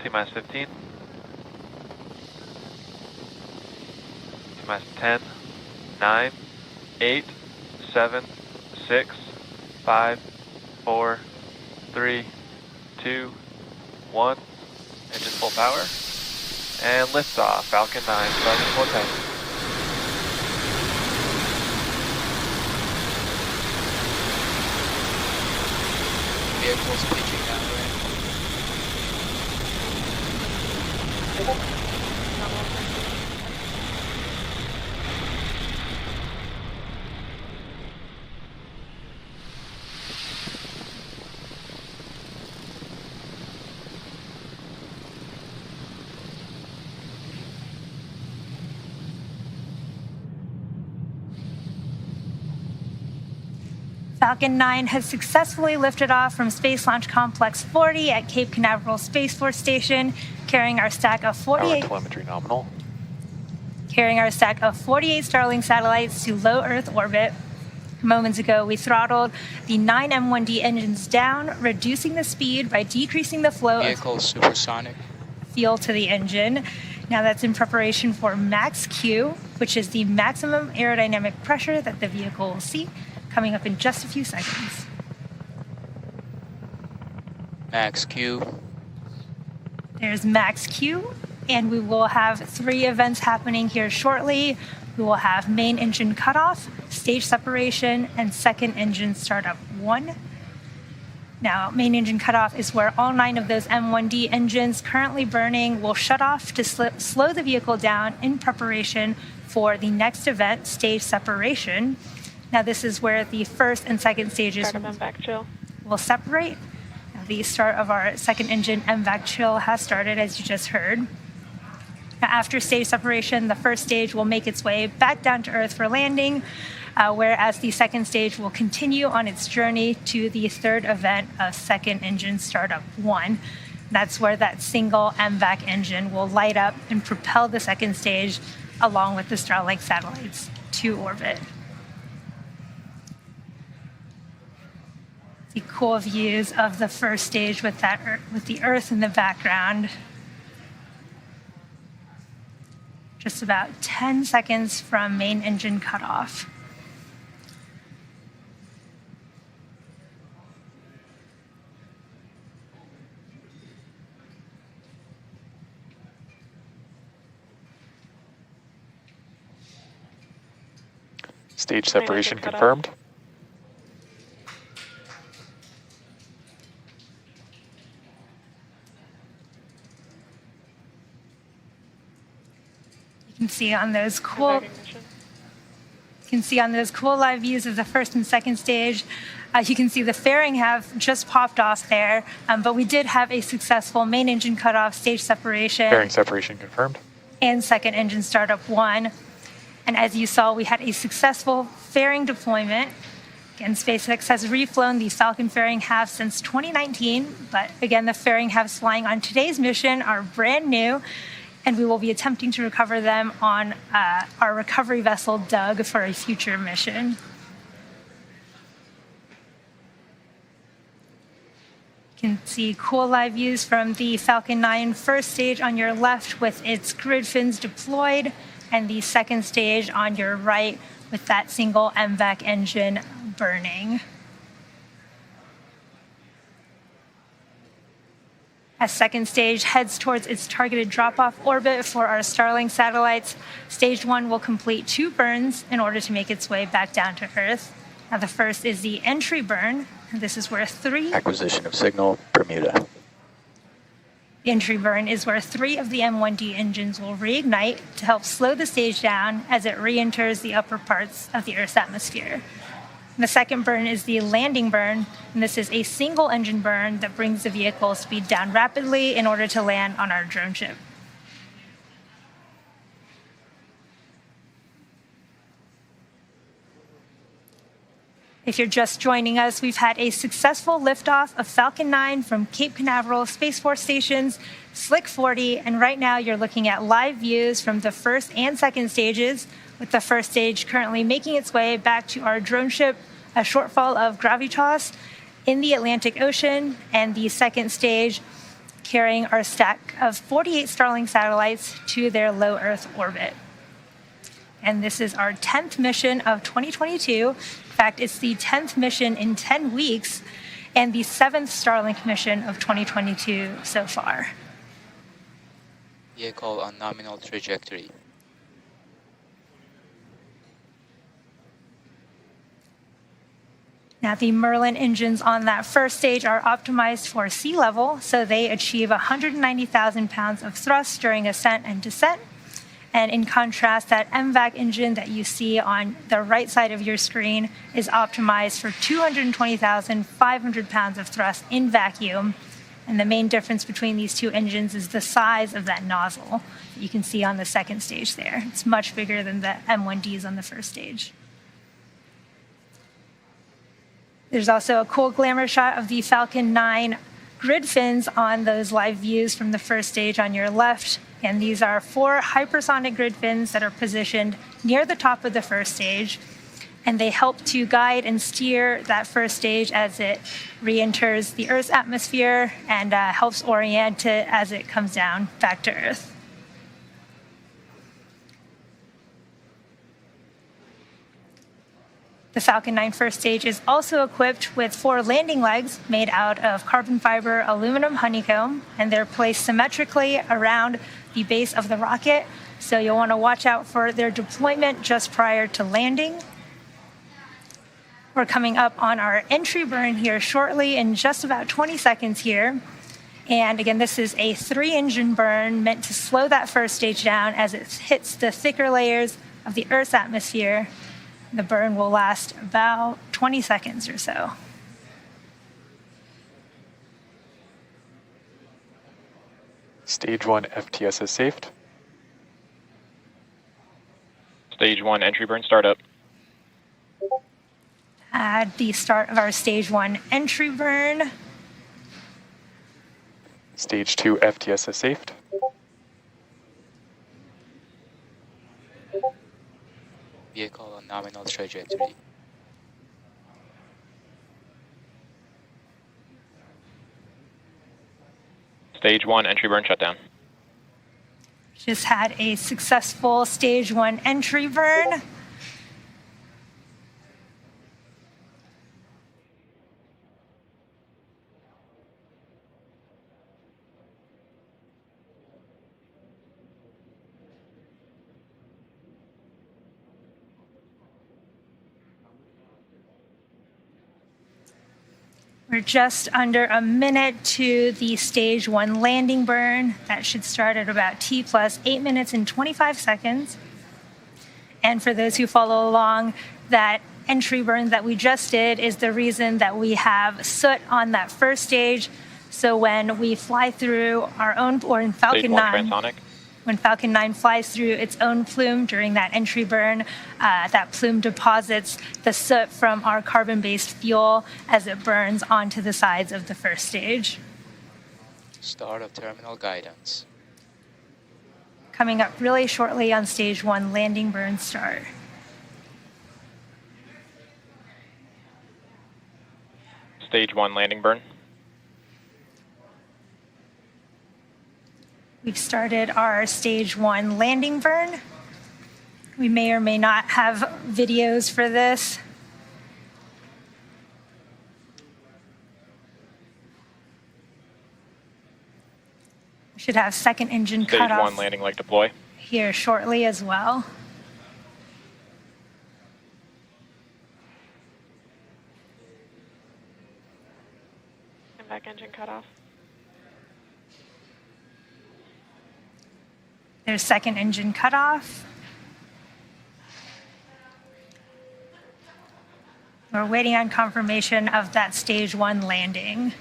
T-minus 15. T-minus 10, 9, 8, 7, 6, 5, 4, 3, 2, 1. Engine full power. And liftoff. Falcon 9, starting vortex. Vehicle's pitching now, right? Falcon 9 has successfully lifted off from Space Launch Complex 40 at Cape Canaveral Space Force Station, carrying our stack of 48 telemetry nominal. Carrying our stack of 48 Starlink satellites to low Earth orbit. Moments ago, we throttled the 9 M1D engines down, reducing the speed by decreasing the flow Vehicle supersonic. Fuel to the engine. Now that's in preparation for max Q, which is the maximum aerodynamic pressure that the vehicle will see, coming up in just a few seconds. Max Q. There's max Q, and we will have 3 events happening here shortly. We will have main engine cutoff, stage separation, and second engine startup 1. Now, main engine cutoff is where all 9 of those M1D engines currently burning will shut off to slow the vehicle down in preparation for the next event, stage separation. Now, this is where the first and second stages will separate. Now, the start of our second engine MVAC chill has started, as you just heard. Now, after stage separation, the first stage will make its way back down to Earth for landing, whereas the second stage will continue on its journey to the third event of second engine startup 1. That's where that single MVAC engine will light up and propel the second stage along with the Starlink satellites to orbit. The cool views of the first stage with the Earth in the background. Just about 10 seconds from main engine cutoff. Stage separation confirmed. You can see on those cool live views of the first and second stage. You can see the fairing have just popped off there, but we did have a successful main engine cutoff, stage separation. Fairing separation confirmed. And second engine startup 1. And as you saw, we had a successful fairing deployment. Again, SpaceX has reflown the Falcon fairing halves since 2019, but again, the fairing halves flying on today's mission are brand new, and we will be attempting to recover them on our recovery vessel, Doug, for a future mission. You can see cool live views from the Falcon 9 first stage on your left with its grid fins deployed, and the second stage on your right with that single MVAC engine burning. As second stage heads towards its targeted drop-off orbit for our Starlink satellites, stage 1 will complete 2 burns in order to make its way back down to Earth. Now, the first is the entry burn. This is where 3... Acquisition of signal, Bermuda. The entry burn is where 3 of the M1D engines will reignite to help slow the stage down as it re-enters the upper parts of the Earth's atmosphere. The second burn is the landing burn, and this is a single engine burn that brings the vehicle speed down rapidly in order to land on our drone ship. If you're just joining us, we've had a successful liftoff of Falcon 9 from Cape Canaveral Space Force Stations, Slick 40, and right now you're looking at live views from the first and second stages, with the first stage currently making its way back to our drone ship, a shortfall of gravitas in the Atlantic Ocean, and the second stage carrying our stack of 48 Starlink satellites to their low Earth orbit. And this is our 10th mission of 2022. In fact, it's the 10th mission in 10 weeks and the 7th Starlink mission of 2022 so far. Vehicle on nominal trajectory. Now, the Merlin engines on that first stage are optimized for sea level, so they achieve 190,000 pounds of thrust during ascent and descent. And in contrast, that MVAC engine that you see on the right side of your screen is optimized for 220,500 pounds of thrust in vacuum. And the main difference between these two engines is the size of that nozzle that you can see on the second stage there. It's much bigger than the M1Ds on the first stage. There's also a cool glamour shot of the Falcon 9 grid fins on those live views from the first stage on your left. And these are 4 hypersonic grid fins that are positioned near the top of the first stage. And they help to guide and steer that first stage as it re-enters the Earth's atmosphere and helps orient it as it comes down back to Earth. The Falcon 9 first stage is also equipped with 4 landing legs made out of carbon fiber aluminum honeycomb, and they're placed symmetrically around the base of the rocket, so you'll want to watch out for their deployment just prior to landing. We're coming up on our entry burn here shortly in just about 20 seconds here. And again, this is a 3-engine burn meant to slow that first stage down as it hits the thicker layers of the Earth's atmosphere. The burn will last about 20 seconds or so. Stage 1 FTS is safed. Stage 1 entry burn startup. At the start of our Stage 1 entry burn. Stage 2 FTS is safed. Vehicle on nominal trajectory. Stage 1 entry burn shutdown. Just had a successful Stage 1 entry burn. We're just under a minute to the Stage 1 landing burn. That should start at about T plus 8 minutes and 25 seconds. And for those who follow along, that entry burn that we just did is the reason that we have soot on that first stage. So when we fly through our own, or in Falcon 9, transonic. when Falcon 9 flies through its own plume during that entry burn, that plume deposits the soot from our carbon-based fuel as it burns onto the sides of the first stage. Start of terminal guidance. Coming up really shortly on Stage 1 landing burn start. Stage 1 landing burn. We've started our Stage 1 landing burn. We may or may not have videos for this. We should have second engine Stage cutoff 1 landing leg deploy. here shortly as well. And back engine cutoff. There's second engine cutoff. We're waiting on confirmation of that Stage 1 landing.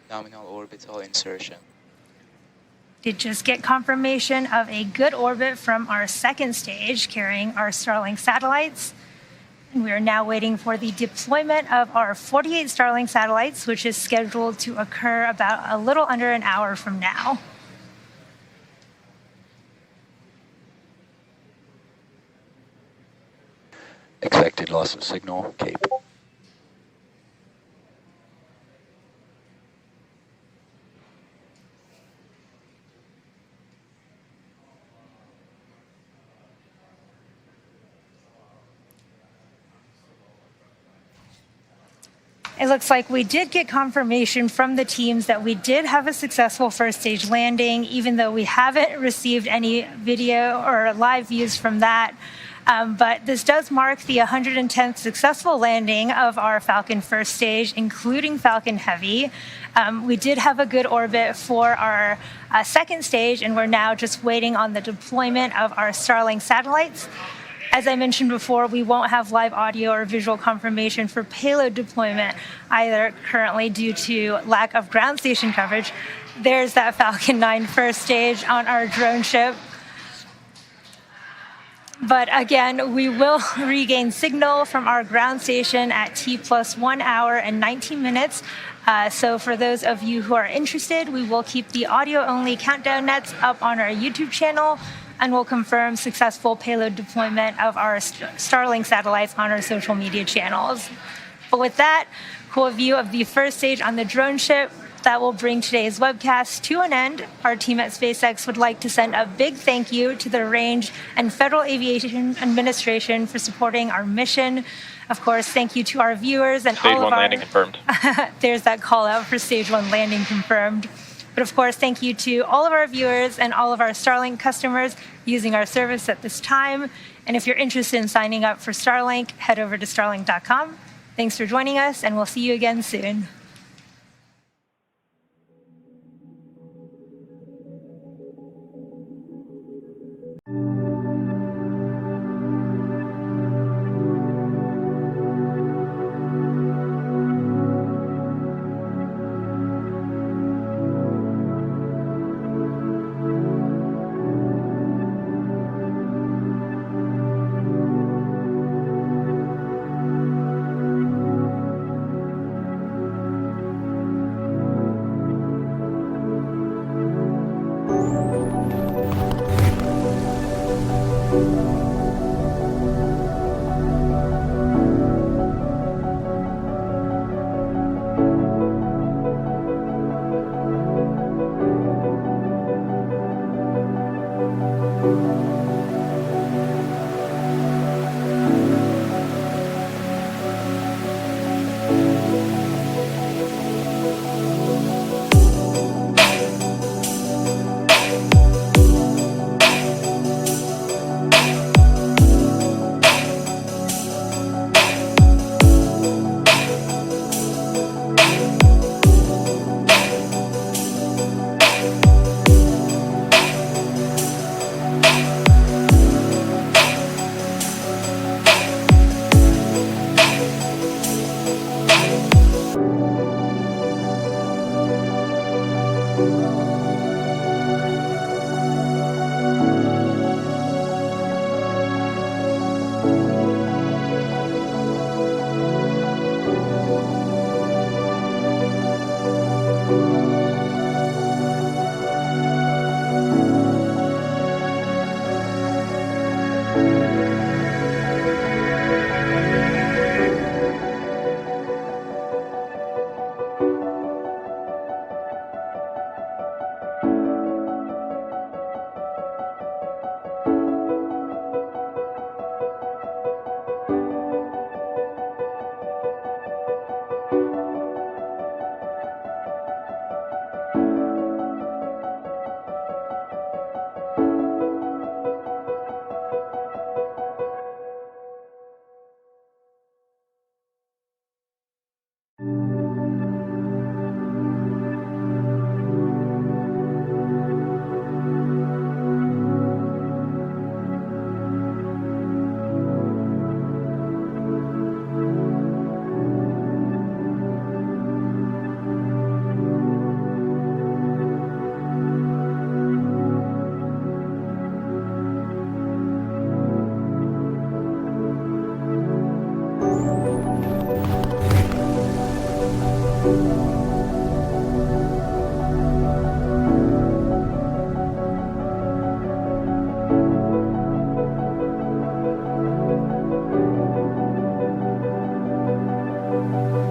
Nominal orbital insertion. Did just get confirmation of a good orbit from our second stage carrying our Starlink satellites. And we are now waiting for the deployment of our 48 Starlink satellites, which is scheduled to occur about a little under an hour from now. Expected loss of signal, Cape. It looks like we did get confirmation from the teams that we did have a successful first stage landing, even though we haven't received any video or live views from that. But this does mark the 110th successful landing of our Falcon first stage, including Falcon Heavy. We did have a good orbit for our second stage, and we're now just waiting on the deployment of our Starlink satellites. As I mentioned before, we won't have live audio or visual confirmation for payload deployment either currently due to lack of ground station coverage. There's that Falcon 9 first stage on our drone ship. But again, we will regain signal from our ground station at T+1 hour and 19 minutes. So for those of you who are interested, we will keep the audio-only countdown nets up on our YouTube channel, and we'll confirm successful payload deployment of our Starlink satellites on our social media channels. But with that, cool view of the first stage on the drone ship, that will bring today's webcast to an end. Our team at SpaceX would like to send a big thank you to the Range and Federal Aviation Administration for supporting our mission. Of course, thank you to our viewers and Stage all of one landing confirmed. There's that call out for stage 1 landing confirmed. But of course, thank you to all of our viewers and all of our Starlink customers using our service at this time. And if you're interested in signing up for Starlink, head over to starlink.com. Thanks for joining us, and we'll see you again soon.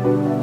Thank you.